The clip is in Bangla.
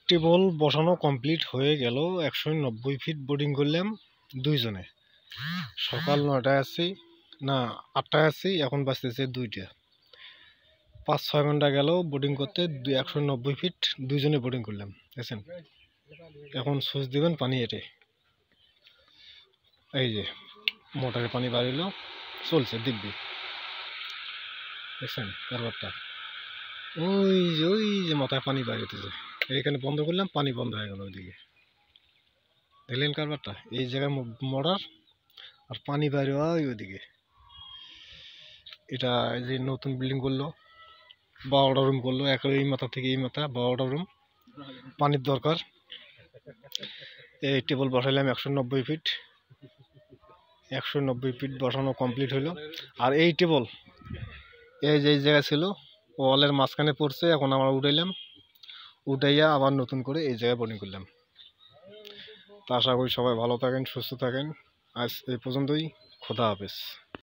টেবল বসানো কমপ্লিট হয়ে গেল। 190 ফিট বোর্ডিং করলাম দুইজনে। সকাল 9টায় আসছি, না 8টায় আসছি, এখন বাজতেছে 2টা। 5-6 ঘন্টা গেল বোর্ডিং করতে। 190 ফিট দুইজনে বোর্ডিং করলাম, দেখছেন। এখন সুইচ দিবেন পানি এটে, এই যে মোটরে পানি বাড়িল, চলছে দিব্যি, দেখছেন কারবারটা। ওই যে মাথায় পানি বাড়িতেছে, এইখানে বন্ধ করলাম, পানি বন্ধ হয়ে গেল ওইদিকে, দেখলেন কারবারটা। এই জায়গায় মোটর আর পানি বাইরে ওইদিকে। এটা যে নতুন বিল্ডিং করলো, 12টা রুম করলো, এই মাথা থেকে এই মাথা 12টা রুম, পানির দরকার। এই টেবল বসাইলাম 190 ফিট। 190 ফিট বসানো কমপ্লিট হইলো। আর এই টেবল এই যে জায়গা ছিল ওয়ালের মাঝখানে পড়ছে, এখন আমরা উঠাইলাম, উঠাইয়া আবার নতুন করে এই জায়গায় বোর্ডিং করলাম। তা আশা করি সবাই ভালো থাকেন, সুস্থ থাকেন। আজ এই পর্যন্তই, খোদা হাফেজ।